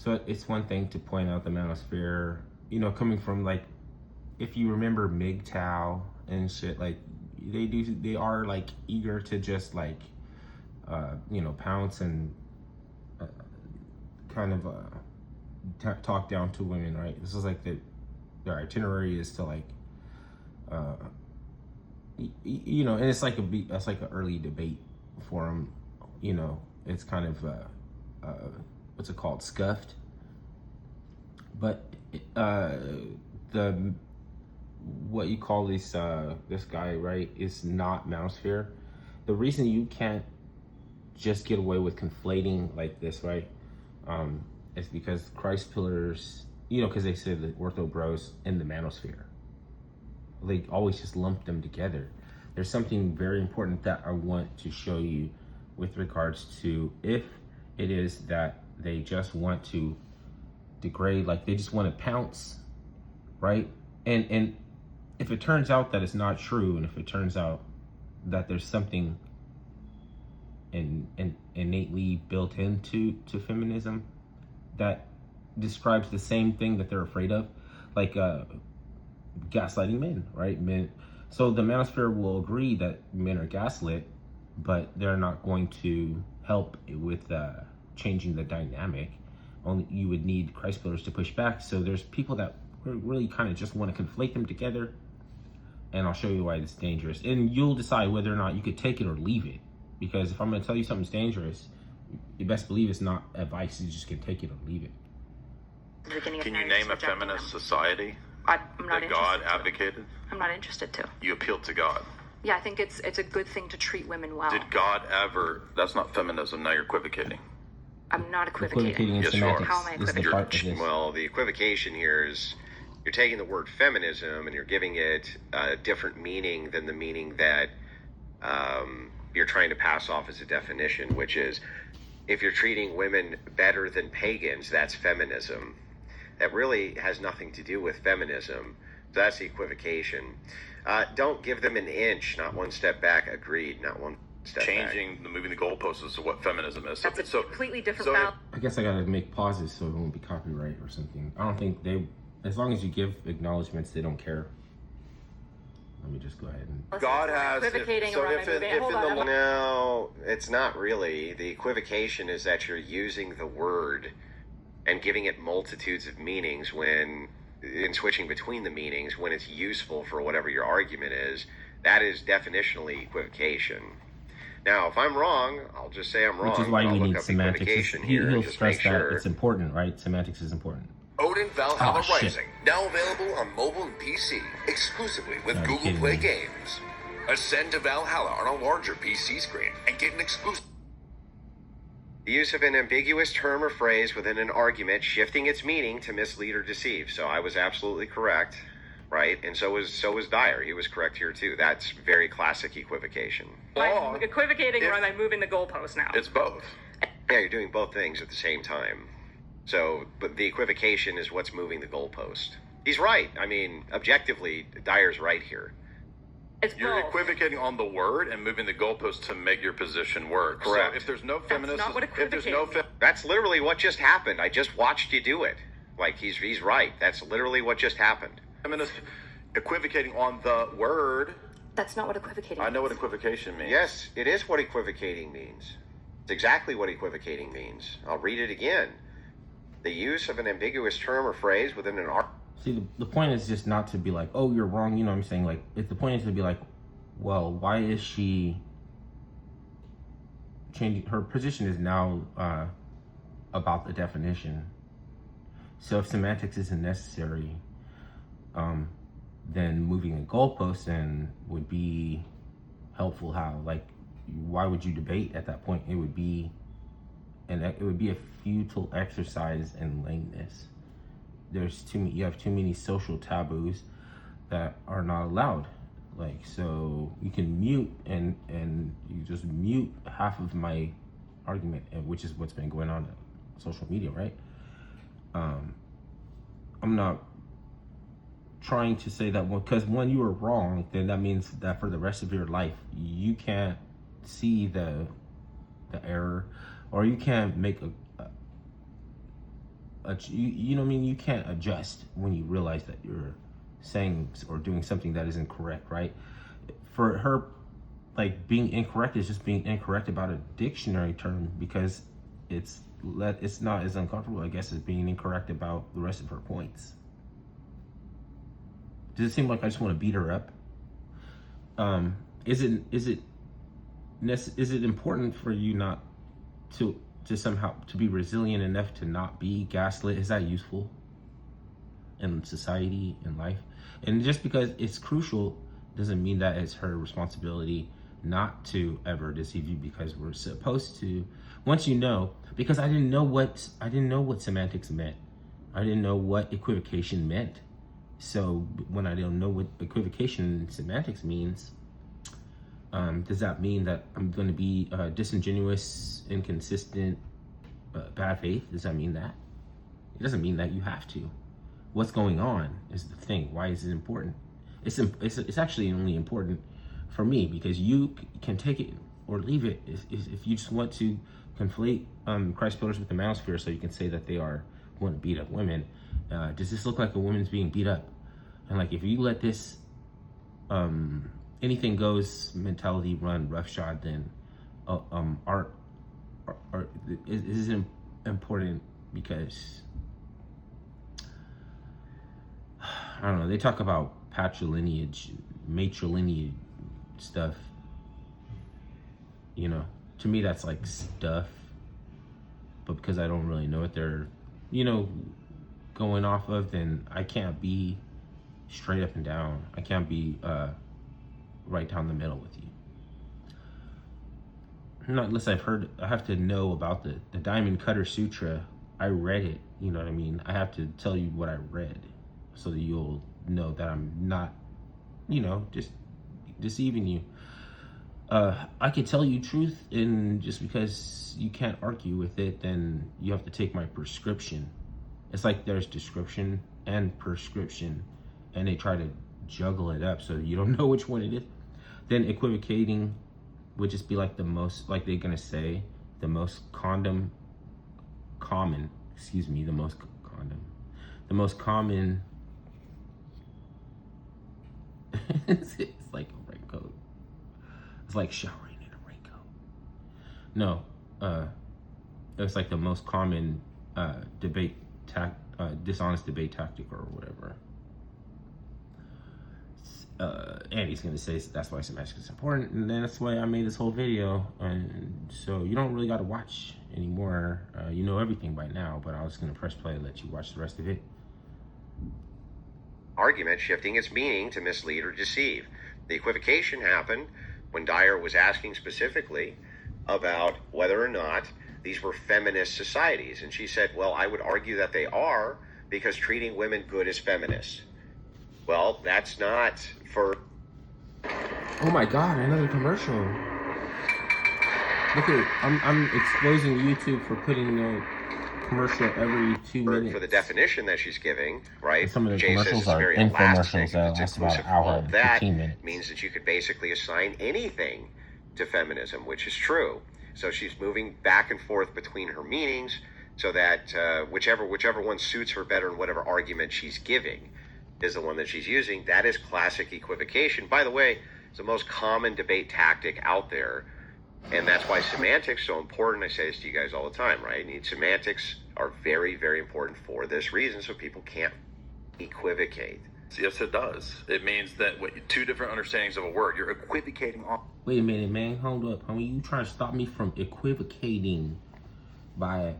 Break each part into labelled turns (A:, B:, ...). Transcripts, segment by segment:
A: So it's one thing to point out the manosphere, coming from like, if you remember MGTOW and shit, like they are like eager to just like, pounce and kind of talk down to women, right? This is like their itinerary is to like, and it's like that's like an early debate for them, it's kind of what's it called, scuffed. But the what you call this guy, right, is not manosphere. The reason you can't just get away with conflating like this, right, is because Christ pillars, because they say the ortho bros in the manosphere, they always just lump them together. There's something very important that I want to show you with regards to if it is that they just want to degrade, like they just want to pounce, right? And if it turns out that it's not true, and if it turns out that there's something innately built into feminism that describes the same thing that they're afraid of, like gaslighting men, right? Men. So the manosphere will agree that men are gaslit, but they're not going to help with changing the dynamic. Only you would need Christ pillars to push back. So there's people that really kind of just want to conflate them together, and I'll show you why it's dangerous. And you'll decide whether or not you could take it or leave it. Because if I'm going to tell you something's dangerous, you best believe it's not advice. You just can take it or leave it.
B: Can you name a feminist society
C: I'm not
B: that God
C: interested to.
B: advocated?
C: I'm not interested to.
B: You appealed to God.
C: Yeah, I think it's a good thing to treat women well.
B: Did God ever? That's not feminism. Now you're equivocating.
C: I'm not equivocating.
A: In
B: Yes, you are.
A: semantics
C: How am I
A: is the
C: equivocating?
A: part of this.
D: Well, the equivocation here is you're taking the word feminism and you're giving it a different meaning than the meaning that you're trying to pass off as a definition, which is if you're treating women better than pagans, that's feminism. That really has nothing to do with feminism. So that's the equivocation. Don't give them an inch, not one step back. Agreed, not one step
B: Changing moving the goalposts is what feminism is.
C: That's a completely different
B: so-
C: balance.
A: I guess I gotta make pauses so it won't be copyright or something. I don't think as long as you give acknowledgments, they don't care. Let me just go ahead and.
D: God has.
C: Equivocating
D: So
C: around
D: if
C: my movie.
D: in
C: Hold
D: the
C: on,
D: no, it's not really. The equivocation is that you're using the word and giving it multitudes of meanings when, in switching between the meanings when it's useful for whatever your argument is. That is definitionally equivocation. Now, if I'm wrong, I'll just say I'm wrong.
A: Which is why
D: I'll
A: we
D: look
A: need
D: up
A: semantics.
D: equivocation here and
A: He'll
D: just
A: stress
D: make
A: that
D: sure.
A: it's important, right? Semantics is important.
E: Odin Valhalla
A: Oh, shit.
E: Rising, now available on mobile and PC, exclusively with
A: Are you
E: Google
A: kidding
E: Play
A: me?
E: Games. Ascend to Valhalla on a larger PC screen and get an exclusive.
D: The use of an ambiguous term or phrase within an argument, shifting its meaning to mislead or deceive. So I was absolutely correct, right? And so was Dyer. He was correct here too. That's very classic equivocation.
C: I'm equivocating
B: If-
C: or am I moving the goalpost now?
B: It's both.
D: Yeah, you're doing both things at the same time. So, but the equivocation is what's moving the goalpost. He's right. I mean, objectively, Dyer's right here.
C: It's
B: You're
C: both.
B: equivocating on the word and moving the goalpost to make your position work.
D: Correct.
B: So if there's no feminist,
C: not what
B: if there's no
C: equivocating
D: That's literally what just happened. I just watched you do it. Like he's right. That's literally what just happened.
B: feminist equivocating on the word,
C: That's not what equivocating
B: I know what
C: means.
B: equivocation means.
D: Yes, it is what equivocating means. It's exactly what equivocating means. I'll read it again. The use of an ambiguous term or phrase within an argument.
A: See, the point is just not to be like, oh, you're wrong. You know what I'm saying? Like, if the point is to be like, well, why is she changing? Her position is now about the definition. So if semantics isn't necessary, then moving a goalpost then would be helpful. How? Like, why would you debate at that point? It would be a futile exercise in lameness. You have too many social taboos that are not allowed. Like, so you can mute and you just mute half of my argument, which is what's been going on on social media, right? I'm not trying to say that because when you are wrong, then that means that for the rest of your life you can't see the error, or you can't make you know what I mean, you can't adjust when you realize that you're saying or doing something that isn't correct, right? For her, like, being incorrect is just being incorrect about a dictionary term, because it's not as uncomfortable, I guess, as being incorrect about the rest of her points. Does it seem like I just want to beat her up? Is it important for you not to somehow to be resilient enough to not be gaslit? Is that useful in society, in life? And just because it's crucial doesn't mean that it's her responsibility not to ever deceive you, because we're supposed to, once you know, because I didn't know what semantics meant. I didn't know what equivocation meant. So when I don't know what equivocation and semantics means, does that mean that I'm going to be disingenuous, inconsistent, bad faith? Does that mean that? It doesn't mean that you have to. What's going on is the thing. Why is it important? It's actually only important for me, because you can take it or leave it. If you just want to conflate Christ pillars with the manosphere so you can say that they want to beat up women, does this look like a woman's being beat up? And like, if you let this anything goes mentality run roughshod, then art is important, because I don't know, they talk about patrilineage, matrilineage stuff, you know. To me, that's like stuff, but because I don't really know what they're, you know, going off of, then I can't be straight up and down. I can't be right down the middle with you. Not unless I have to know about the Diamond Cutter Sutra. I read it, you know what I mean? I have to tell you what I read so that you'll know that I'm not, you know, just deceiving you. I can tell you truth, and just because you can't argue with it, then you have to take my prescription. It's like there's description and prescription, and they try to juggle it up so you don't know which one it is. Then equivocating would just be like the most, like they're gonna say, the most common it's like a raincoat. It's like showering in a raincoat. No, it's like the most common dishonest debate tactic or whatever. Andy's gonna say that's why semantics is important, and that's why I made this whole video. And so you don't really got to watch anymore. You know everything by now, but I was gonna press play and let you watch the rest of it.
D: Argument shifting its meaning to mislead or deceive. The equivocation happened when Dyer was asking specifically about whether or not these were feminist societies. And she said, well, I would argue that they are, because treating women good is feminist. Well, that's not for...
A: Oh my God, another commercial. Look at, I'm exposing YouTube for putting a commercial every 2 minutes.
D: For the definition that she's giving, right?
A: And some of the
D: Jay says
A: commercials
D: it's
A: are
D: very
A: infomercials,
D: elastic,
A: though.
D: it's
A: That's about an
D: inclusive.
A: hour
D: Well,
A: and
D: that
A: 15 minutes.
D: means that you could basically assign anything to feminism, which is true. So she's moving back and forth between her meanings, so that whichever one suits her better in whatever argument she's giving is the one that she's using. That is classic equivocation. By the way, it's the most common debate tactic out there, and that's why semantics is so important. I say this to you guys all the time, right? Semantics are very, very important for this reason, so people can't equivocate.
B: Yes, it does. It means that two different understandings of a word. You're equivocating on.
A: Wait a minute, man. Hold up, homie. You trying to stop me from equivocating by,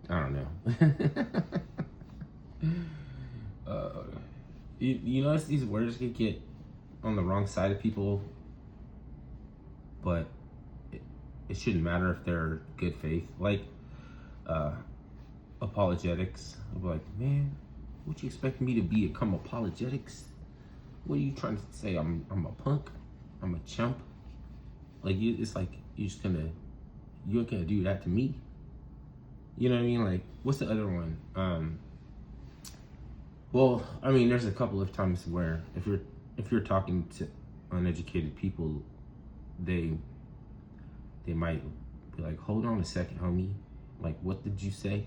A: I don't know. You notice these words can get on the wrong side of people, but it shouldn't matter if they're good faith. Like apologetics. I'll be like, man, what you expect me to become apologetics? What are you trying to say? I'm a punk? I'm a chump? Like, it's like you're gonna do that to me? You know what I mean? Like, what's the other one? Well, I mean, there's a couple of times where if you're talking to uneducated people, they might be like, hold on a second, homie. Like, what did you say?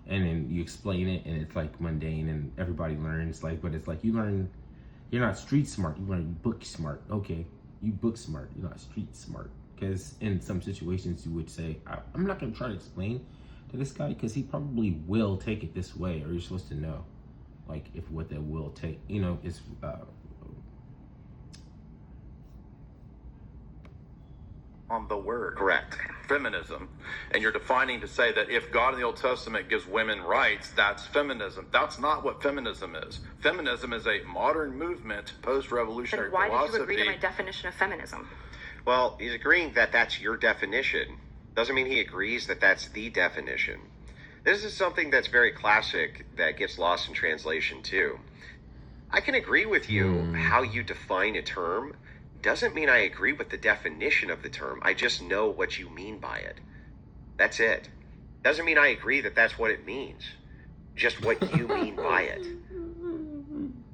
A: and then you explain it, and it's like mundane, and everybody learns. Like, but it's like you learn. You're not street smart. You learn book smart. Okay, you book smart. You're not street smart. Because in some situations, you would say, "I'm not going to try to explain to this guy because he probably will take it this way," or you're supposed to know, like, if what they will take, is.
B: On the word.
D: Correct.
B: Feminism. And you're defining to say that if God in the Old Testament gives women rights, that's feminism. That's not what feminism is. Feminism is a modern movement, post-revolutionary
C: Then why
B: philosophy.
C: did you agree to my definition of feminism?
D: Well, he's agreeing that that's your definition. Doesn't mean he agrees that that's the definition. This is something that's very classic that gets lost in translation too. I can agree with you how you define a term. Doesn't mean I agree with the definition of the term. I just know what you mean by it. That's it. Doesn't mean I agree that that's what it means. Just what you mean by it.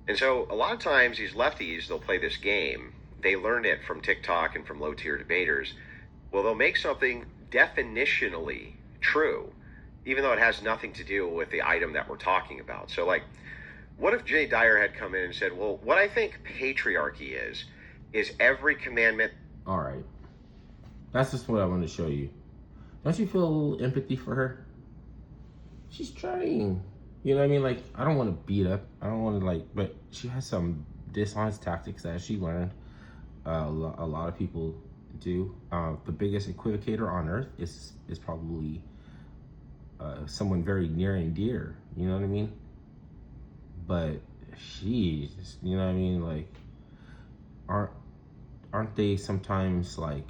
D: And so a lot of times these lefties, they'll play this game. They learned it from TikTok and from low-tier debaters. Well, they'll make something definitionally true, even though it has nothing to do with the item that we're talking about. So, like, what if Jay Dyer had come in and said, well, what I think patriarchy is every commandment.
A: All right. That's just what I want to show you. Don't you feel a little empathy for her? She's trying. You know what I mean? Like, I don't want to beat up. I don't want to, but she has some dishonest tactics that she learned. A lot of people do. The biggest equivocator on earth is probably someone very near and dear. You know what I mean? But she's, you know what I mean? Like, aren't they sometimes like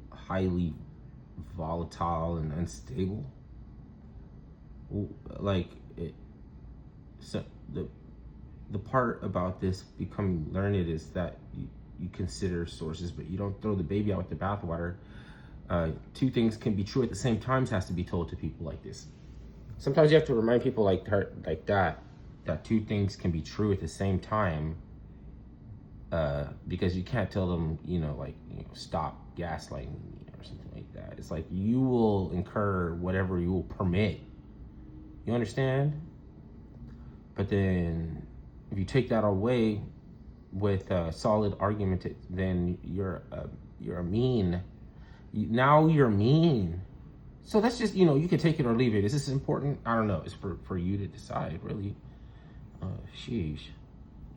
A: highly volatile and unstable? Like, so the part about this becoming learned is that you consider sources, but you don't throw the baby out with the bathwater. Two things can be true at the same time has to be told to people like this. Sometimes you have to remind people like her, like that two things can be true at the same time. Because you can't tell them, stop gaslighting me or something like that. It's like you will incur whatever you will permit. You understand? But then if you take that away with a solid argument, then you're mean. Now you're mean. So that's just, you can take it or leave it. Is this important? I don't know. It's for you to decide, really. Sheesh.